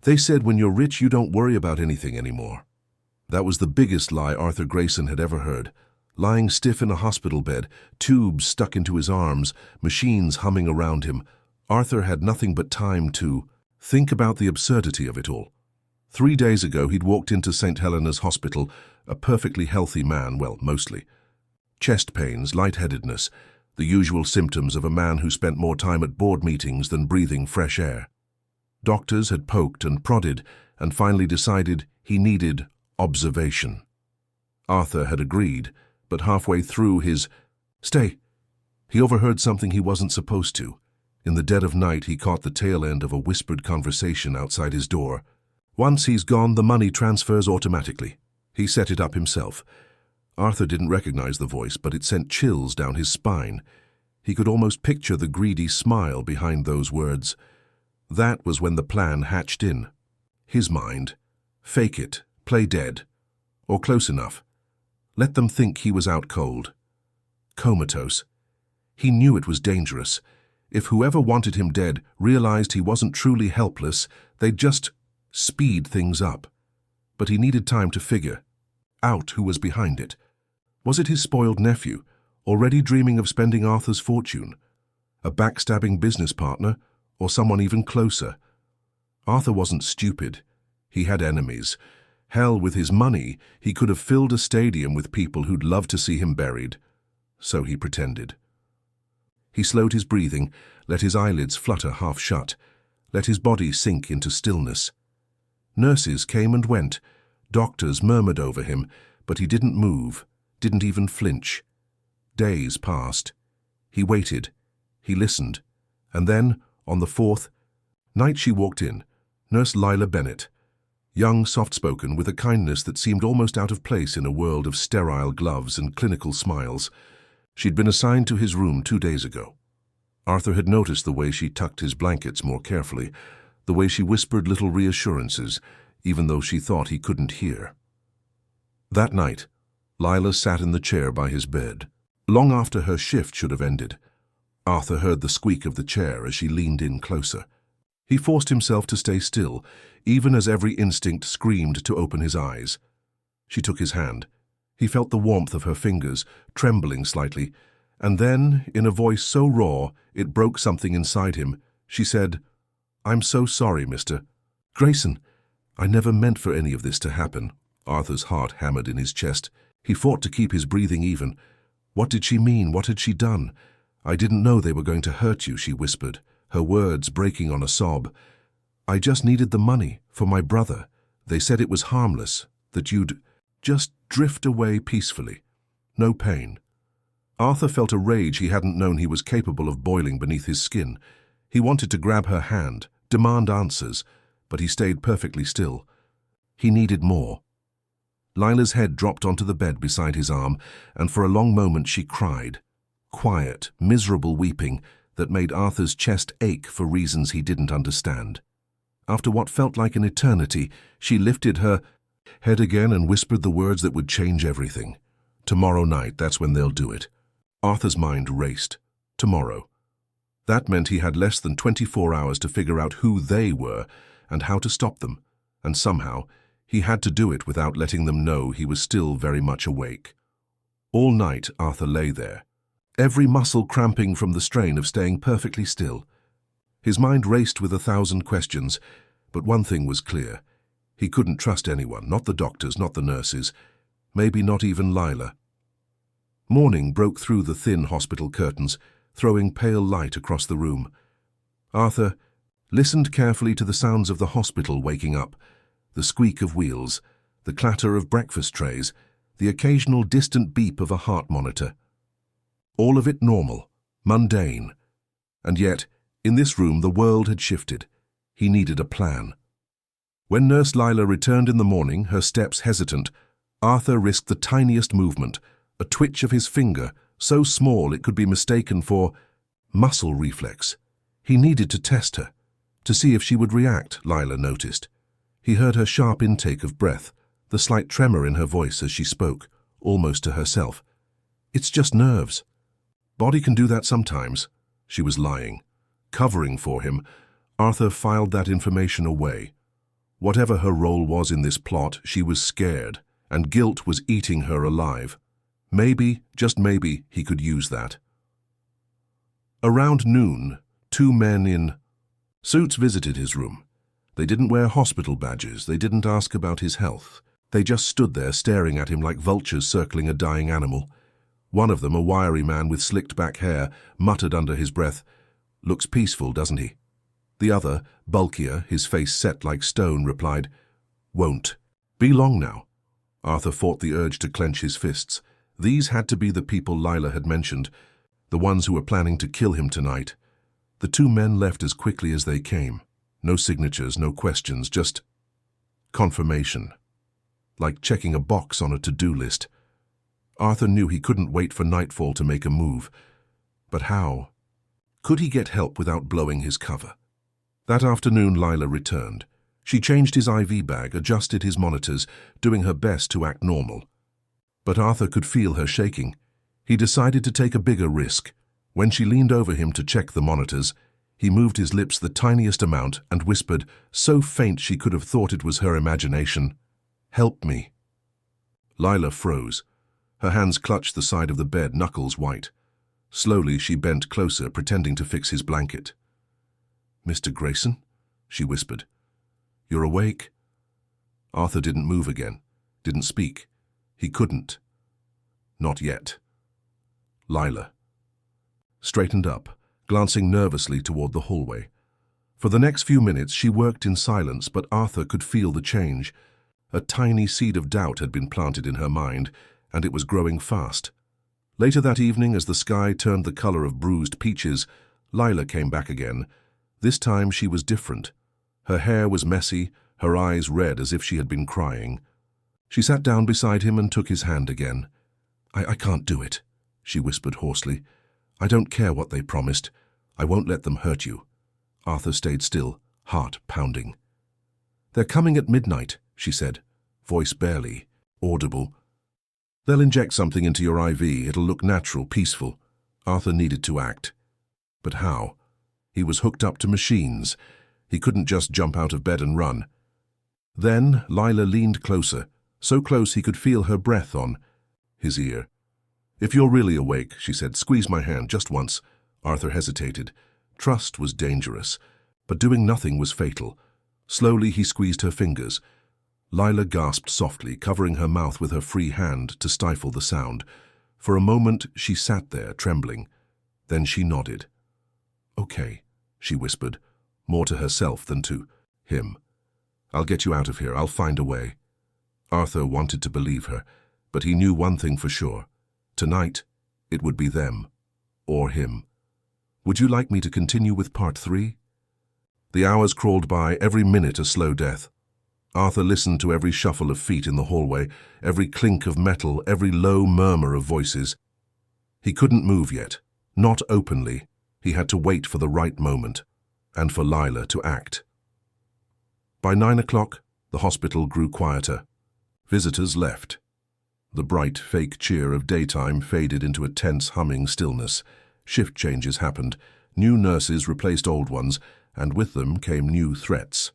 They said when you're rich you don't worry about anything anymore. That was the biggest lie Arthur Grayson had ever heard. Lying stiff in a hospital bed, tubes stuck into his arms, machines humming around him, Arthur had nothing but time to think about the absurdity of it all. 3 days ago he'd walked into St. Helena's Hospital, a perfectly healthy man, well, mostly. Chest pains, lightheadedness, the usual symptoms of a man who spent more time at board meetings than breathing fresh air. Doctors had poked and prodded and finally decided he needed observation. Arthur had agreed, but halfway through his stay, he overheard something he wasn't supposed to. In the dead of night he caught the tail end of a whispered conversation outside his door. Once he's gone, the money transfers automatically. He set it up himself. Arthur didn't recognize the voice, but it sent chills down his spine. He could almost picture the greedy smile behind those words. That was when the plan hatched in. His mind. Fake it, play dead. Or close enough. Let them think he was out cold. Comatose. He knew it was dangerous. If whoever wanted him dead realized he wasn't truly helpless, they'd just speed things up. But he needed time to figure out who was behind it. Was it his spoiled nephew, already dreaming of spending Arthur's fortune? A backstabbing business partner, or someone even closer? Arthur wasn't stupid. He had enemies. Hell, with his money, he could have filled a stadium with people who'd love to see him buried. So he pretended. He slowed his breathing, let his eyelids flutter half shut, let his body sink into stillness. Nurses came and went. Doctors murmured over him, but he didn't move, didn't even flinch. Days passed. He waited. He listened. And then, on the 4th night, she walked in, Nurse Lila Bennett. Young, soft-spoken, with a kindness that seemed almost out of place in a world of sterile gloves and clinical smiles. She'd been assigned to his room 2 days ago. Arthur had noticed the way she tucked his blankets more carefully, the way she whispered little reassurances, even though she thought he couldn't hear. That night, Lila sat in the chair by his bed. Long after her shift should have ended, Arthur heard the squeak of the chair as she leaned in closer. He forced himself to stay still, even as every instinct screamed to open his eyes. She took his hand. He felt the warmth of her fingers, trembling slightly, and then, in a voice so raw it broke something inside him, she said, "I'm so sorry, Mr. Grayson. I never meant for any of this to happen." Arthur's heart hammered in his chest. He fought to keep his breathing even. What did she mean? What had she done? "I didn't know they were going to hurt you," she whispered, her words breaking on a sob. "I just needed the money for my brother. They said it was harmless, that you'd just drift away peacefully. No pain." Arthur felt a rage he hadn't known he was capable of boiling beneath his skin. He wanted to grab her hand, demand answers, but he stayed perfectly still. He needed more. Lila's head dropped onto the bed beside his arm, and for a long moment she cried. Quiet, miserable weeping that made Arthur's chest ache for reasons he didn't understand. After what felt like an eternity, she lifted her head again and whispered the words that would change everything. "Tomorrow night, that's when they'll do it." Arthur's mind raced. Tomorrow. That meant he had less than 24 hours to figure out who they were and how to stop them, and somehow he had to do it without letting them know he was still very much awake. All night Arthur lay there, every muscle cramping from the strain of staying perfectly still. His mind raced with 1,000 questions, but one thing was clear. He couldn't trust anyone, not the doctors, not the nurses, maybe not even Lila. Morning broke through the thin hospital curtains, throwing pale light across the room. Arthur listened carefully to the sounds of the hospital waking up, the squeak of wheels, the clatter of breakfast trays, the occasional distant beep of a heart monitor. All of it normal, mundane. And yet, in this room the world had shifted. He needed a plan. When Nurse Lila returned in the morning, her steps hesitant, Arthur risked the tiniest movement, a twitch of his finger, so small it could be mistaken for muscle reflex. He needed to test her, to see if she would react, Lila noticed. He heard her sharp intake of breath, the slight tremor in her voice as she spoke, almost to herself. "It's just nerves. Body can do that sometimes." She was lying. Covering for him, Arthur filed that information away. Whatever her role was in this plot, she was scared, and guilt was eating her alive. Maybe, just maybe, he could use that. Around noon, 2 men in suits visited his room. They didn't wear hospital badges, they didn't ask about his health. They just stood there staring at him like vultures circling a dying animal. One of them, a wiry man with slicked back hair, muttered under his breath, "Looks peaceful, doesn't he?" The other, bulkier, his face set like stone, replied, "Won't be long now." Arthur fought the urge to clench his fists. These had to be the people Lila had mentioned, the ones who were planning to kill him tonight. The 2 men left as quickly as they came. No signatures, no questions, just confirmation. Like checking a box on a to-do list. Arthur knew he couldn't wait for nightfall to make a move. But how? Could he get help without blowing his cover? That afternoon, Lila returned. She changed his IV bag, adjusted his monitors, doing her best to act normal. But Arthur could feel her shaking. He decided to take a bigger risk. When she leaned over him to check the monitors, he moved his lips the tiniest amount and whispered, so faint she could have thought it was her imagination, "Help me." Lila froze. Her hands clutched the side of the bed, knuckles white. Slowly she bent closer, pretending to fix his blanket. "Mr. Grayson?" she whispered. "You're awake?" Arthur didn't move again, didn't speak. He couldn't. Not yet. Lila straightened up, glancing nervously toward the hallway. For the next few minutes she worked in silence, but Arthur could feel the change. A tiny seed of doubt had been planted in her mind, and it was growing fast. Later that evening, as the sky turned the color of bruised peaches, Lila came back again. This time she was different. Her hair was messy, her eyes red as if she had been crying. She sat down beside him and took his hand again. I can't do it," she whispered hoarsely. "I don't care what they promised. I won't let them hurt you." Arthur stayed still, heart pounding. "They're coming at midnight," she said, voice barely audible. "They'll inject something into your IV. It'll look natural, peaceful." Arthur needed to act. But how? He was hooked up to machines. He couldn't just jump out of bed and run. Then Lila leaned closer, so close he could feel her breath on his ear. "If you're really awake," she said, "squeeze my hand just once." Arthur hesitated. Trust was dangerous, but doing nothing was fatal. Slowly he squeezed her fingers. Lila gasped softly, covering her mouth with her free hand to stifle the sound. For a moment she sat there, trembling. Then she nodded. "Okay," she whispered, more to herself than to him. "I'll get you out of here. I'll find a way." Arthur wanted to believe her, but he knew one thing for sure. Tonight, it would be them, or him. "Would you like me to continue with part 3? The hours crawled by, every minute a slow death. Arthur listened to every shuffle of feet in the hallway, every clink of metal, every low murmur of voices. He couldn't move yet, not openly. He had to wait for the right moment, and for Lila to act. By 9 o'clock, the hospital grew quieter. Visitors left. The bright, fake cheer of daytime faded into a tense, humming stillness. Shift changes happened. New nurses replaced old ones, and with them came new threats.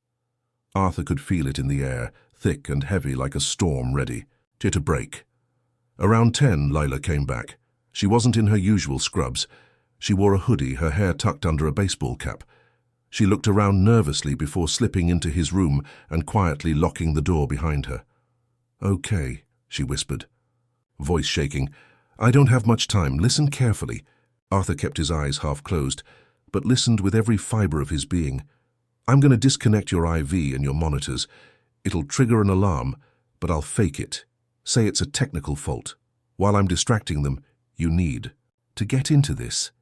Arthur could feel it in the air, thick and heavy like a storm ready to break. Around 10, Lila came back. She wasn't in her usual scrubs. She wore a hoodie, her hair tucked under a baseball cap. She looked around nervously before slipping into his room and quietly locking the door behind her. "Okay," she whispered, voice shaking. "I don't have much time. Listen carefully." Arthur kept his eyes half closed, but listened with every fiber of his being. "I'm going to disconnect your IV and your monitors. It'll trigger an alarm, but I'll fake it. Say it's a technical fault. While I'm distracting them, you need to get into this."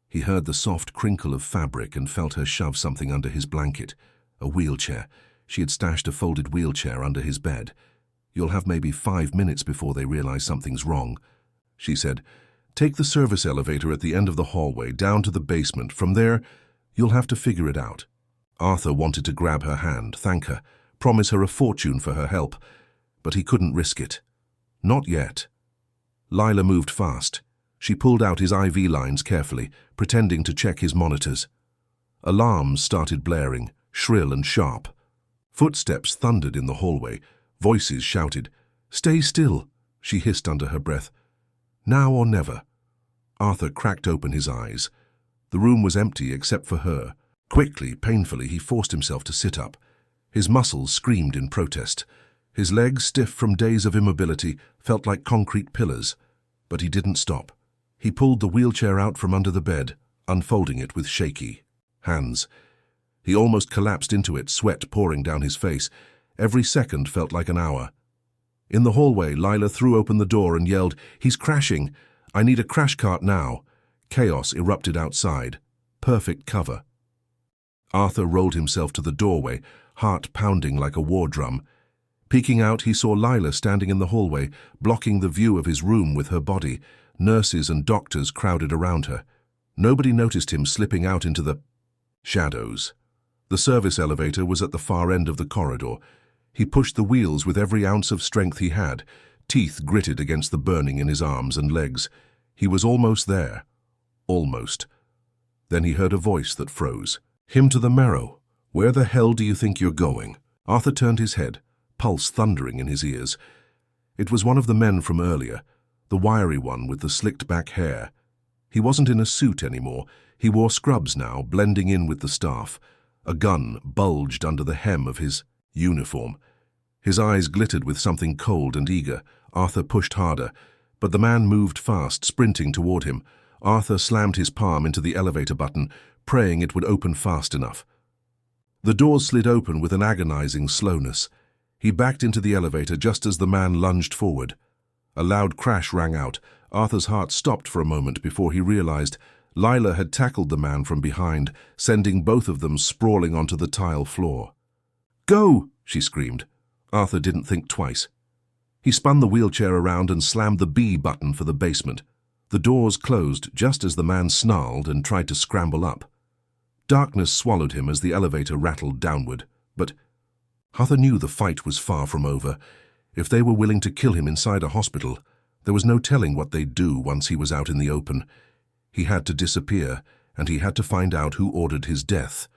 He heard the soft crinkle of fabric and felt her shove something under his blanket. A wheelchair. She had stashed a folded wheelchair under his bed. "You'll have maybe 5 minutes before they realize something's wrong," she said. "Take the service elevator at the end of the hallway, down to the basement. From there, you'll have to figure it out." Arthur wanted to grab her hand, thank her, promise her a fortune for her help, but he couldn't risk it. Not yet. Lila moved fast. She pulled out his IV lines carefully, pretending to check his monitors. Alarms started blaring, shrill and sharp. Footsteps thundered in the hallway. Voices shouted. "Stay still," she hissed under her breath. "Now or never." Arthur cracked open his eyes. The room was empty except for her. Quickly, painfully, he forced himself to sit up. His muscles screamed in protest. His legs, stiff from days of immobility, felt like concrete pillars. But he didn't stop. He pulled the wheelchair out from under the bed, unfolding it with shaky hands. He almost collapsed into it, sweat pouring down his face. Every second felt like an hour. In the hallway, Lila threw open the door and yelled, "He's crashing! I need a crash cart now!" Chaos erupted outside. Perfect cover. Arthur rolled himself to the doorway, heart pounding like a war drum. Peeking out, he saw Lila standing in the hallway, blocking the view of his room with her body. Nurses and doctors crowded around her. Nobody noticed him slipping out into the shadows. The service elevator was at the far end of the corridor. He pushed the wheels with every ounce of strength he had. Teeth gritted against the burning in his arms and legs. He was almost there. Almost. Then he heard a voice that froze. "Him to the marrow. Where the hell do you think you're going?" Arthur turned his head, pulse thundering in his ears. It was one of the men from earlier, the wiry one with the slicked-back hair. He wasn't in a suit anymore. He wore scrubs now, blending in with the staff. A gun bulged under the hem of his uniform. His eyes glittered with something cold and eager. Arthur pushed harder, but the man moved fast, sprinting toward him. Arthur slammed his palm into the elevator button, praying it would open fast enough. The doors slid open with an agonizing slowness. He backed into the elevator just as the man lunged forward. A loud crash rang out. Arthur's heart stopped for a moment before he realized Lila had tackled the man from behind, sending both of them sprawling onto the tile floor. "Go!" she screamed. Arthur didn't think twice. He spun the wheelchair around and slammed the B button for the basement. The doors closed just as the man snarled and tried to scramble up. Darkness swallowed him as the elevator rattled downward, but Arthur knew the fight was far from over. If they were willing to kill him inside a hospital, there was no telling what they'd do once he was out in the open. He had to disappear, and he had to find out who ordered his death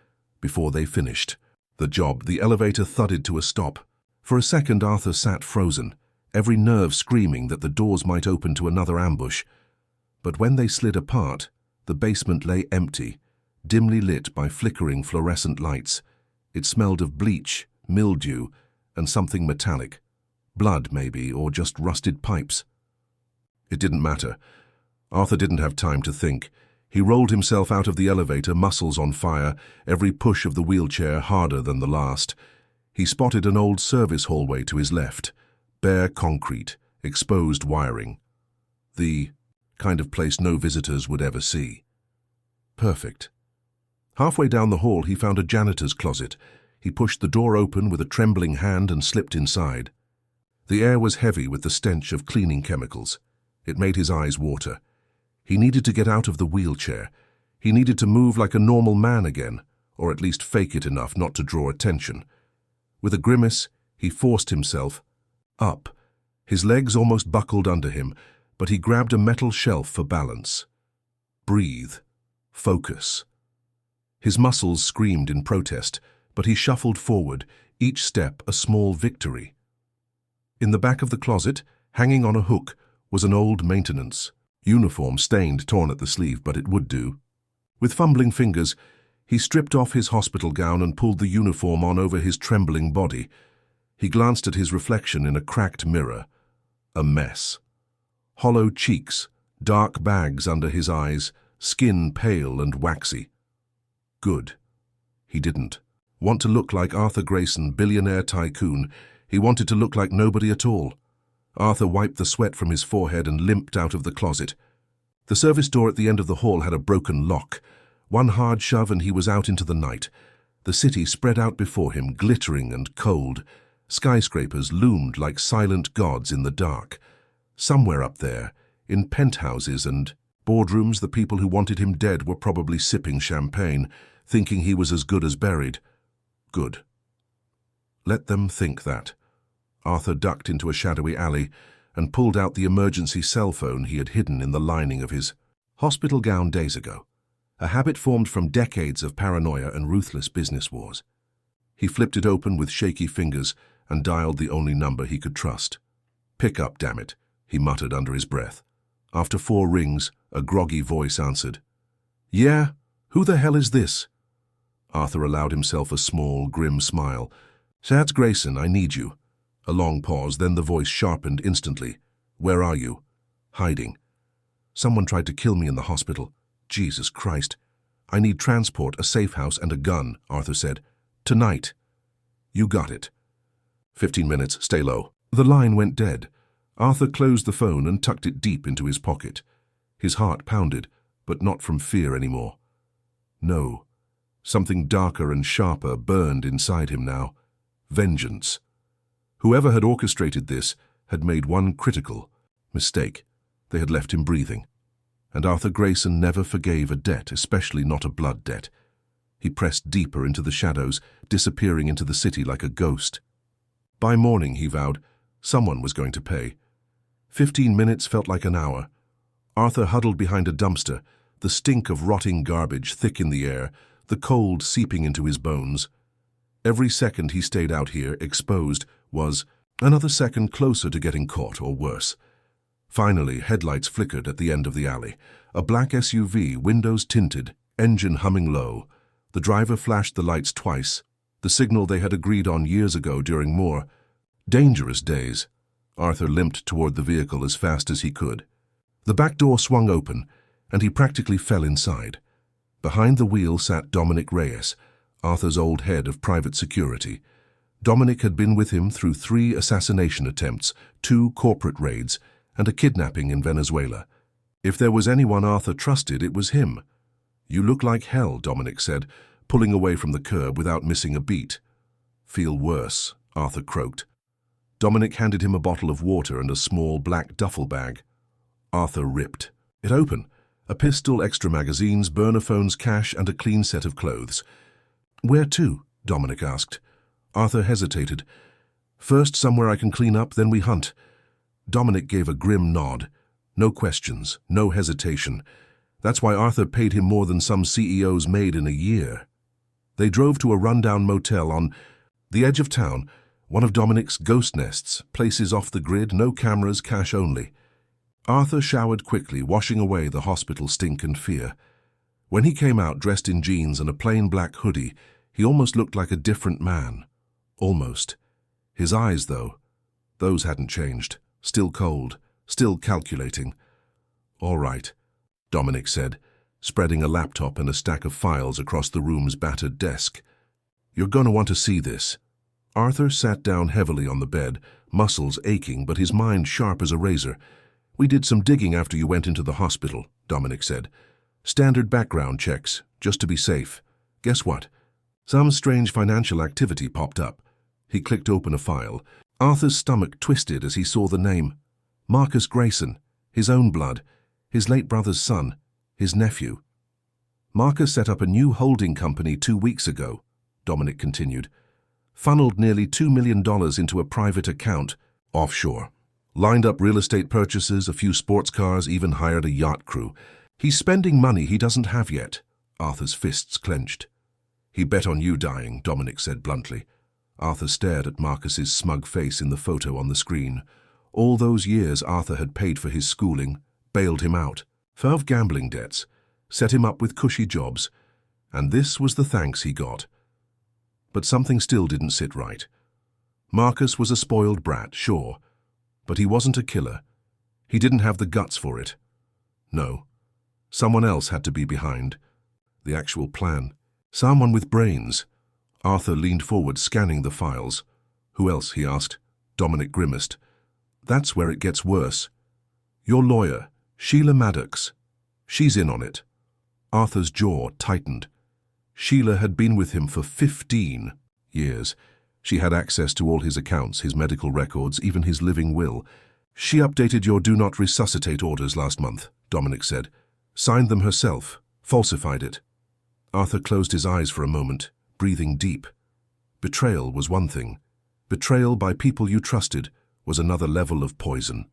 before they finished the job. The elevator thudded to a stop. For a second, Arthur sat frozen, every nerve screaming that the doors might open to another ambush. But when they slid apart, the basement lay empty, dimly lit by flickering fluorescent lights. It smelled of bleach, mildew, and something metallic. Blood, maybe, or just rusted pipes. It didn't matter. Arthur didn't have time to think. He rolled himself out of the elevator, muscles on fire, every push of the wheelchair harder than the last. He spotted an old service hallway to his left. Bare concrete, exposed wiring. The kind of place no visitors would ever see. Perfect. Halfway down the hall, he found a janitor's closet. He pushed the door open with a trembling hand and slipped inside. The air was heavy with the stench of cleaning chemicals. It made his eyes water. He needed to get out of the wheelchair. He needed to move like a normal man again, or at least fake it enough not to draw attention. With a grimace, he forced himself up. His legs almost buckled under him, but he grabbed a metal shelf for balance. Breathe. Focus. His muscles screamed in protest, but he shuffled forward, each step a small victory. In the back of the closet, hanging on a hook, was an old maintenance uniform, stained, torn at the sleeve, but it would do. With fumbling fingers, he stripped off his hospital gown and pulled the uniform on over his trembling body. He glanced at his reflection in a cracked mirror. A mess. Hollow cheeks, dark bags under his eyes, skin pale and waxy. Good. He didn't want to look like Arthur Grayson, billionaire tycoon. He wanted to look like nobody at all. Arthur wiped the sweat from his forehead and limped out of the closet. The service door at the end of the hall had a broken lock. One hard shove and he was out into the night. The city spread out before him, glittering and cold. Skyscrapers loomed like silent gods in the dark. Somewhere up there, in penthouses and boardrooms, the people who wanted him dead were probably sipping champagne, thinking he was as good as buried. Good. Let them think that. Arthur ducked into a shadowy alley and pulled out the emergency cell phone he had hidden in the lining of his hospital gown days ago, a habit formed from decades of paranoia and ruthless business wars. He flipped it open with shaky fingers and dialed the only number he could trust. "Pick up, damn it," he muttered under his breath. After 4 rings, a groggy voice answered. "Yeah? Who the hell is this?" Arthur allowed himself a small, grim smile. "That's Grayson, I need you." A long pause, then the voice sharpened instantly. "Where are you?" "Hiding." "Someone tried to kill me in the hospital." "Jesus Christ." "I need transport, a safe house, and a gun," Arthur said. "Tonight." "You got it." 15 minutes, stay low. The line went dead. Arthur closed the phone and tucked it deep into his pocket. His heart pounded, but not from fear anymore. No. Something darker and sharper burned inside him now. Vengeance. Whoever had orchestrated this had made one critical mistake. They had left him breathing. And Arthur Grayson never forgave a debt, especially not a blood debt. He pressed deeper into the shadows, disappearing into the city like a ghost. By morning, he vowed, someone was going to pay. 15 minutes felt like an hour. Arthur huddled behind a dumpster, the stink of rotting garbage thick in the air, the cold seeping into his bones. Every second he stayed out here, exposed, was another second closer to getting caught, or worse. Finally, headlights flickered at the end of the alley. A black SUV, windows tinted, engine humming low. The driver flashed the lights twice, the signal they had agreed on years ago during more dangerous days. Arthur limped toward the vehicle as fast as he could. The back door swung open, and he practically fell inside. Behind the wheel sat Dominic Reyes, Arthur's old head of private security. Dominic had been with him through 3 assassination attempts, 2 corporate raids, and a kidnapping in Venezuela. If there was anyone Arthur trusted, it was him. "You look like hell," Dominic said, pulling away from the curb without missing a beat. "Feel worse," Arthur croaked. Dominic handed him a bottle of water and a small black duffel bag. Arthur ripped it open. A pistol, extra magazines, burner phones, cash, and a clean set of clothes. "Where to?" Dominic asked. Arthur hesitated. "First, somewhere I can clean up, then we hunt." Dominic gave a grim nod. No questions, no hesitation. That's why Arthur paid him more than some CEOs made in a year. They drove to a rundown motel on the edge of town, one of Dominic's ghost nests, places off the grid, no cameras, cash only. Arthur showered quickly, washing away the hospital stink and fear. When he came out dressed in jeans and a plain black hoodie, he almost looked like a different man. Almost. His eyes, though, those hadn't changed. Still cold, still calculating. "All right," Dominic said, spreading a laptop and a stack of files across the room's battered desk. "You're going to want to see this." Arthur sat down heavily on the bed, muscles aching but his mind sharp as a razor. "We did some digging after you went into the hospital," Dominic said. "Standard background checks, just to be safe. Guess what? Some strange financial activity popped up." He clicked open a file. Arthur's stomach twisted as he saw the name. Marcus Grayson, his own blood, his late brother's son, his nephew. "Marcus set up a new holding company 2 weeks ago," Dominic continued. "Funneled nearly $2 million into a private account offshore. Lined up real estate purchases, a few sports cars, even hired a yacht crew. He's spending money he doesn't have yet." Arthur's fists clenched. "He bet on you dying," Dominic said bluntly. Arthur stared at Marcus's smug face in the photo on the screen. All those years Arthur had paid for his schooling, bailed him out, of gambling debts, set him up with cushy jobs, and this was the thanks he got. But something still didn't sit right. Marcus was a spoiled brat, sure, but he wasn't a killer. He didn't have the guts for it. No, someone else had to be behind the actual plan. Someone with brains. Arthur leaned forward, scanning the files. "Who else?" he asked. Dominic grimaced. "That's where it gets worse. Your lawyer, Sheila Maddox. She's in on it." Arthur's jaw tightened. Sheila had been with him for 15 years. She had access to all his accounts, his medical records, even his living will. "She updated your do not resuscitate orders last month," Dominic said. "Signed them herself, falsified it." Arthur closed his eyes for a moment, breathing deep. Betrayal was one thing. Betrayal by people you trusted was another level of poison.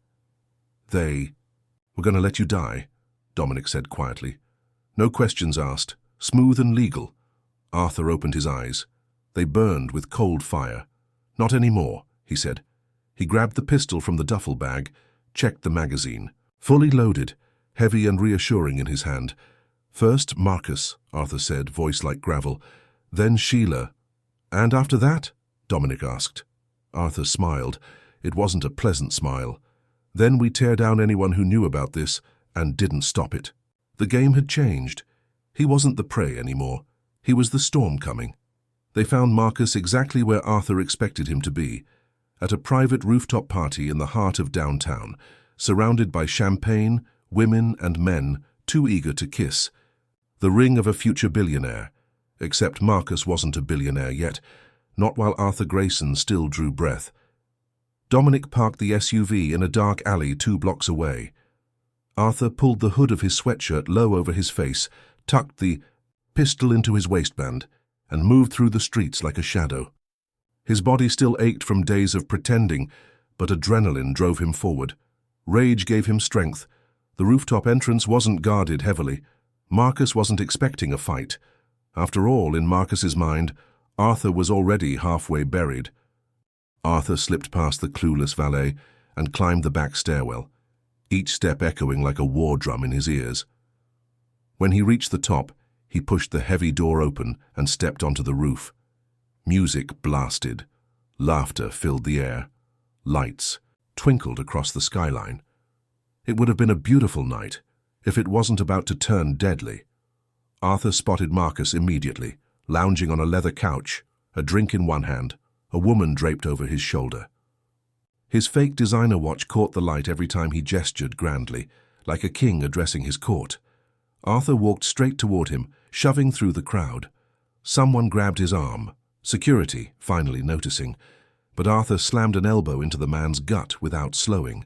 "They were going to let you die," Dominic said quietly. "No questions asked. Smooth and legal." Arthur opened his eyes. They burned with cold fire. "Not anymore," he said. He grabbed the pistol from the duffel bag, checked the magazine. Fully loaded, heavy and reassuring in his hand. "First Marcus," Arthur said, voice like gravel. "Then Sheila." "And after that?" Dominic asked. Arthur smiled. It wasn't a pleasant smile. "Then we tear down anyone who knew about this and didn't stop it." The game had changed. He wasn't the prey anymore. He was the storm coming. They found Marcus exactly where Arthur expected him to be, at a private rooftop party in the heart of downtown, surrounded by champagne, women and men too eager to kiss. The ring of a future billionaire. Except Marcus wasn't a billionaire yet, not while Arthur Grayson still drew breath. Dominic parked the SUV in a dark alley 2 blocks away. Arthur pulled the hood of his sweatshirt low over his face, tucked the pistol into his waistband, and moved through the streets like a shadow. His body still ached from days of pretending, but adrenaline drove him forward. Rage gave him strength. The rooftop entrance wasn't guarded heavily. Marcus wasn't expecting a fight. After all, in Marcus's mind, Arthur was already halfway buried. Arthur slipped past the clueless valet and climbed the back stairwell, each step echoing like a war drum in his ears. When he reached the top, he pushed the heavy door open and stepped onto the roof. Music blasted. Laughter filled the air. Lights twinkled across the skyline. It would have been a beautiful night if it wasn't about to turn deadly. Arthur spotted Marcus immediately, lounging on a leather couch, a drink in one hand, a woman draped over his shoulder. His fake designer watch caught the light every time he gestured grandly, like a king addressing his court. Arthur walked straight toward him, shoving through the crowd. Someone grabbed his arm, security finally noticing, but Arthur slammed an elbow into the man's gut without slowing.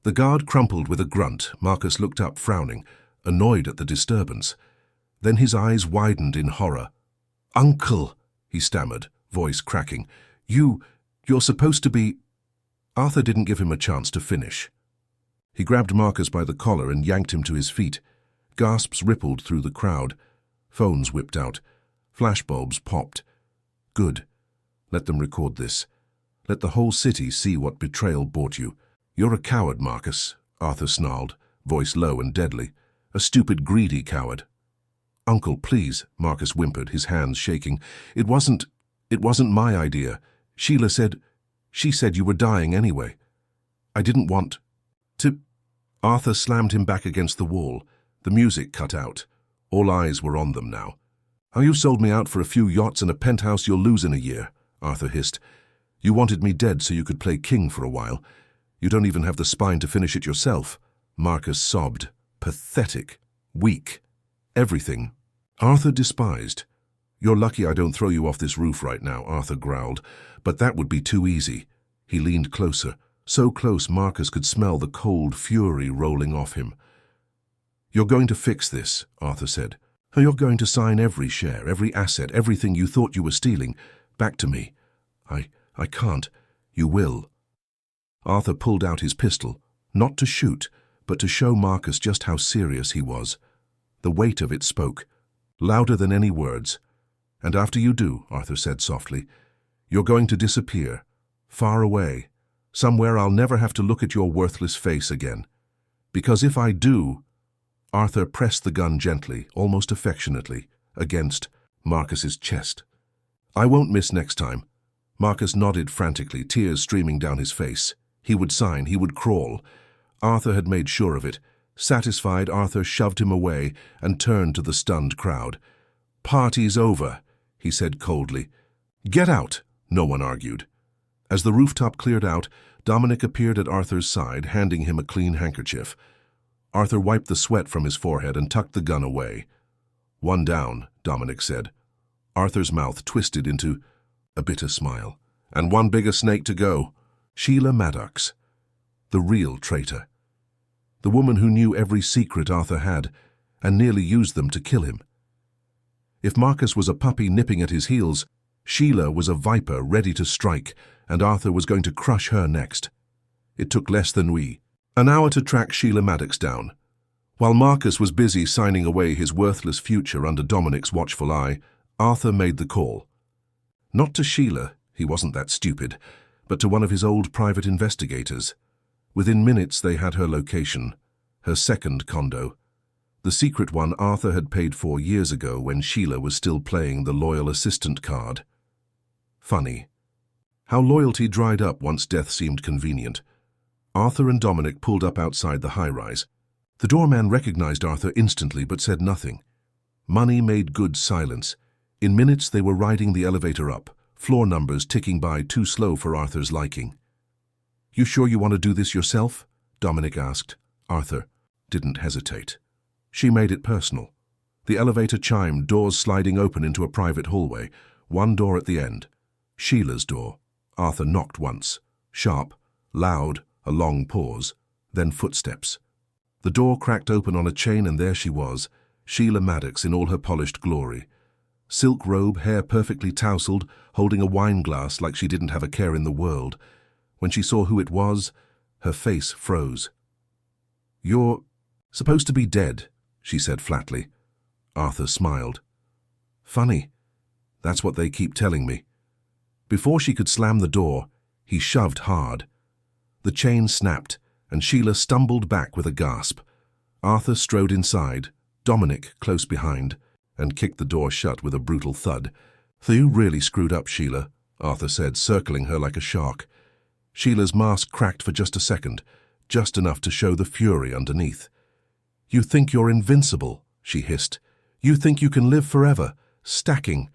The guard crumpled with a grunt. Marcus looked up, frowning, annoyed at the disturbance. Then his eyes widened in horror. "Uncle," he stammered, voice cracking. You're supposed to be—" Arthur didn't give him a chance to finish. He grabbed Marcus by the collar and yanked him to his feet. Gasps rippled through the crowd. Phones whipped out. Flashbulbs popped. "Good. Let them record this. Let the whole city see what betrayal brought you. You're a coward, Marcus," Arthur snarled, voice low and deadly. "A stupid, greedy coward." "Uncle, please," Marcus whimpered, his hands shaking. It wasn't my idea. She said you were dying anyway. I didn't want to—" Arthur slammed him back against the wall. The music cut out. All eyes were on them now. "How you sold me out for a few yachts and a penthouse you'll lose in a year," Arthur hissed. "You wanted me dead so you could play king for a while. You don't even have the spine to finish it yourself." Marcus sobbed. Pathetic. Weak. Everything. Arthur despised. "You're lucky I don't throw you off this roof right now," Arthur growled. "But that would be too easy." He leaned closer, so close Marcus could smell the cold fury rolling off him. "You're going to fix this," Arthur said. "You're going to sign every share, every asset, everything you thought you were stealing, back to me." I can't." "You will." Arthur pulled out his pistol, not to shoot, but to show Marcus just how serious he was. The weight of it spoke, louder than any words. "And after you do," Arthur said softly, "you're going to disappear, far away, somewhere I'll never have to look at your worthless face again. Because if I do—" Arthur pressed the gun gently, almost affectionately, against Marcus's chest. "I won't miss next time." Marcus nodded frantically, tears streaming down his face. He would sign, he would crawl. Arthur had made sure of it. Satisfied, Arthur shoved him away and turned to the stunned crowd. "Party's over," he said coldly. "Get out," no one argued. As the rooftop cleared out, Dominic appeared at Arthur's side, handing him a clean handkerchief. Arthur wiped the sweat from his forehead and tucked the gun away. "One down," Dominic said. Arthur's mouth twisted into a bitter smile. "And one bigger snake to go. Sheila Maddox. The real traitor. The woman who knew every secret Arthur had and nearly used them to kill him. If Marcus was a puppy nipping at his heels, Sheila was a viper ready to strike, and Arthur was going to crush her next. It took less than an hour to track Sheila Maddox down. While Marcus was busy signing away his worthless future under Dominic's watchful eye, Arthur made the call. Not to Sheila, he wasn't that stupid, but to one of his old private investigators. Within minutes they had her location, her second condo. The secret one Arthur had paid for years ago when Sheila was still playing the loyal assistant card. Funny. How loyalty dried up once death seemed convenient. Arthur and Dominic pulled up outside the high-rise. The doorman recognized Arthur instantly but said nothing. Money made good silence. In minutes they were riding the elevator up, floor numbers ticking by too slow for Arthur's liking. "You sure you want to do this yourself?" Dominic asked. Arthur didn't hesitate. She made it personal. The elevator chimed, doors sliding open into a private hallway, one door at the end. Sheila's door. Arthur knocked once. Sharp, loud, a long pause, then footsteps. The door cracked open on a chain and there she was, Sheila Maddox in all her polished glory. Silk robe, hair perfectly tousled, holding a wine glass like she didn't have a care in the world. When she saw who it was, her face froze. "You're supposed to be dead," she said flatly. Arthur smiled. "Funny. That's what they keep telling me." Before she could slam the door, he shoved hard. The chain snapped, and Sheila stumbled back with a gasp. Arthur strode inside, Dominic close behind, and kicked the door shut with a brutal thud. "You really screwed up, Sheila," Arthur said, circling her like a shark. Sheila's mask cracked for just a second, just enough to show the fury underneath. "You think you're invincible," she hissed. "You think you can live forever, stacking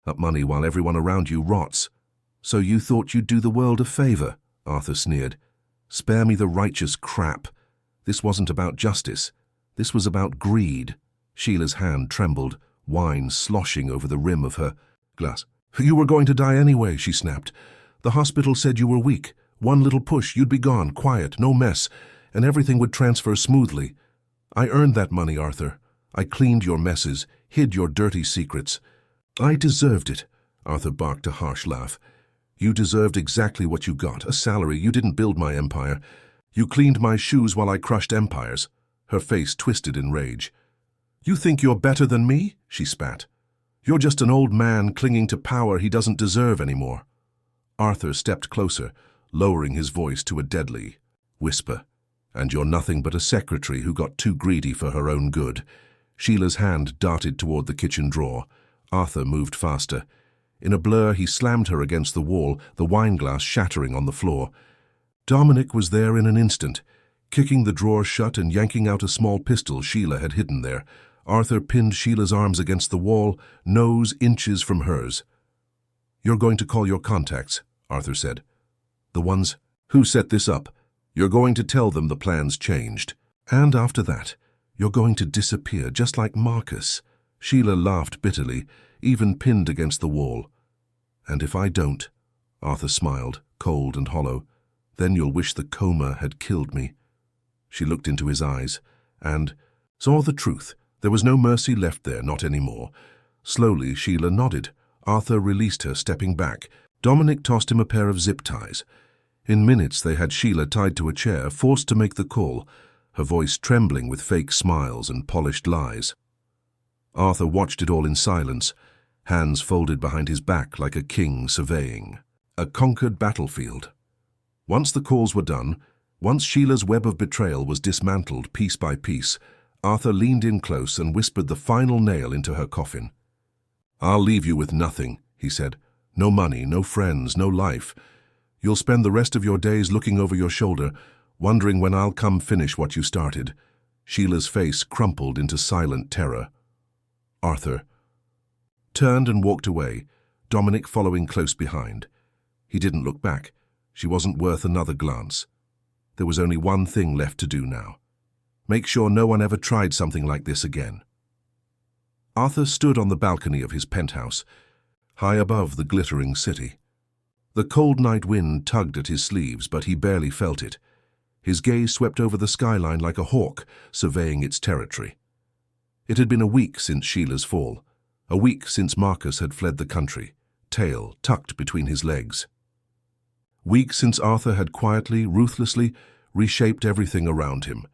up money while everyone around you rots. So you thought you'd do the world a favor," Arthur sneered. "Spare me the righteous crap. This wasn't about justice. This was about greed." Sheila's hand trembled, wine sloshing over the rim of her glass. "You were going to die anyway," she snapped. "The hospital said you were weak. One little push, you'd be gone, quiet, no mess, and everything would transfer smoothly. I earned that money, Arthur. I cleaned your messes, hid your dirty secrets. I deserved it." Arthur barked a harsh laugh. "You deserved exactly what you got, a salary. You didn't build my empire. You cleaned my shoes while I crushed empires." Her face twisted in rage. "You think you're better than me?" she spat. "You're just an old man clinging to power he doesn't deserve anymore." Arthur stepped closer, lowering his voice to a deadly whisper. "And you're nothing but a secretary who got too greedy for her own good." Sheila's hand darted toward the kitchen drawer. Arthur moved faster. In a blur, he slammed her against the wall, the wineglass shattering on the floor. Dominic was there in an instant, kicking the drawer shut and yanking out a small pistol Sheila had hidden there. Arthur pinned Sheila's arms against the wall, nose inches from hers. "You're going to call your contacts," Arthur said. "The ones who set this up. You're going to tell them the plan's changed. And after that, you're going to disappear, just like Marcus." Sheila laughed bitterly, even pinned against the wall. "And if I don't," Arthur smiled, cold and hollow, "then you'll wish the Coma had killed me." She looked into his eyes and saw the truth. There was no mercy left there, not anymore. Slowly, Sheila nodded. Arthur released her, stepping back. Dominic tossed him a pair of zip ties. In minutes, they had Sheila tied to a chair, forced to make the call, her voice trembling with fake smiles and polished lies. Arthur watched it all in silence, hands folded behind his back like a king surveying a conquered battlefield. Once the calls were done, once Sheila's web of betrayal was dismantled piece by piece, Arthur leaned in close and whispered the final nail into her coffin. "I'll leave you with nothing," he said. "No money, no friends, no life. You'll spend the rest of your days looking over your shoulder, wondering when I'll come finish what you started." Sheila's face crumpled into silent terror. Arthur turned and walked away, Dominic following close behind. He didn't look back. She wasn't worth another glance. There was only one thing left to do now. Make sure no one ever tried something like this again. Arthur stood on the balcony of his penthouse, high above the glittering city. The cold night wind tugged at his sleeves, but he barely felt it. His gaze swept over the skyline like a hawk, surveying its territory. It had been a week since Sheila's fall, a week since Marcus had fled the country, tail tucked between his legs. Weeks since Arthur had quietly, ruthlessly reshaped everything around him.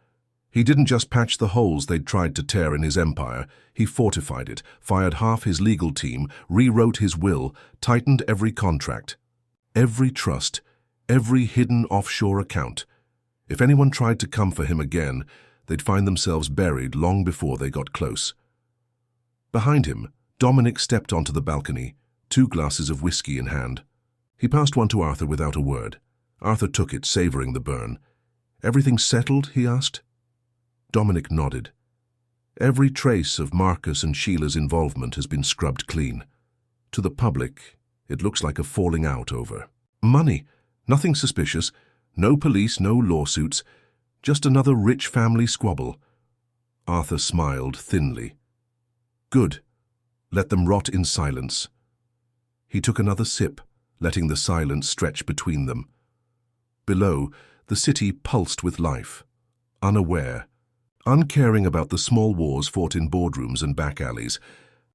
He didn't just patch the holes they'd tried to tear in his empire, he fortified it, fired half his legal team, rewrote his will, tightened every contract, every trust, every hidden offshore account. If anyone tried to come for him again, they'd find themselves buried long before they got close. Behind him, Dominic stepped onto the balcony, 2 glasses of whiskey in hand. He passed one to Arthur without a word. Arthur took it, savoring the burn. "Everything settled?" he asked. Dominic nodded. "Every trace of Marcus and Sheila's involvement has been scrubbed clean. To the public, it looks like a falling out over money. Nothing suspicious. No police, no lawsuits. Just another rich family squabble." Arthur smiled thinly. "Good. Let them rot in silence." He took another sip, letting the silence stretch between them. Below, the city pulsed with life, unaware, uncaring about the small wars fought in boardrooms and back alleys.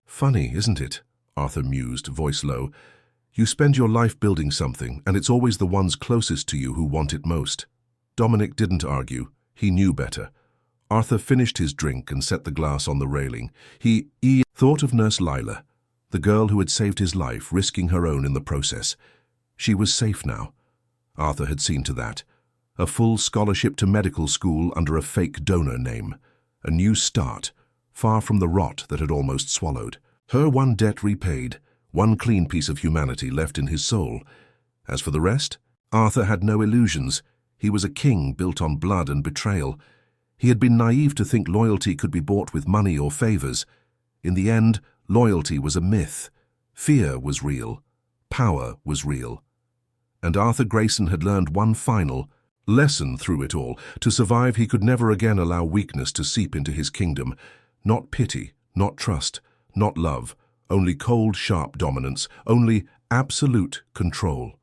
"Funny, isn't it?" Arthur mused, voice low. "You spend your life building something, and it's always the ones closest to you who want it most." Dominic didn't argue. He knew better. Arthur finished his drink and set the glass on the railing. He thought of Nurse Lila, the girl who had saved his life, risking her own in the process. She was safe now. Arthur had seen to that. A full scholarship to medical school under a fake donor name. A new start, far from the rot that had almost swallowed. Her one debt repaid, one clean piece of humanity left in his soul. As for the rest, Arthur had no illusions. He was a king built on blood and betrayal. He had been naive to think loyalty could be bought with money or favors. In the end, loyalty was a myth. Fear was real. Power was real. And Arthur Grayson had learned one final lesson through it all. To survive, he could never again allow weakness to seep into his kingdom. Not pity, not trust, not love. Only cold, sharp dominance. Only absolute control.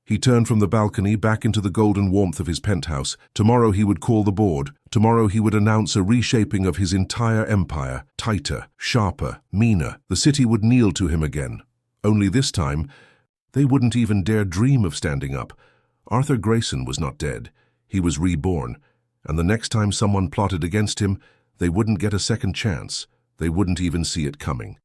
He turned from the balcony back into the golden warmth of his penthouse. Tomorrow he would call the board. Tomorrow he would announce a reshaping of his entire empire. Tighter, sharper, meaner. The city would kneel to him again. Only this time, they wouldn't even dare dream of standing up. Arthur Grayson was not dead. He was reborn. And the next time someone plotted against him, they wouldn't get a second chance. They wouldn't even see it coming.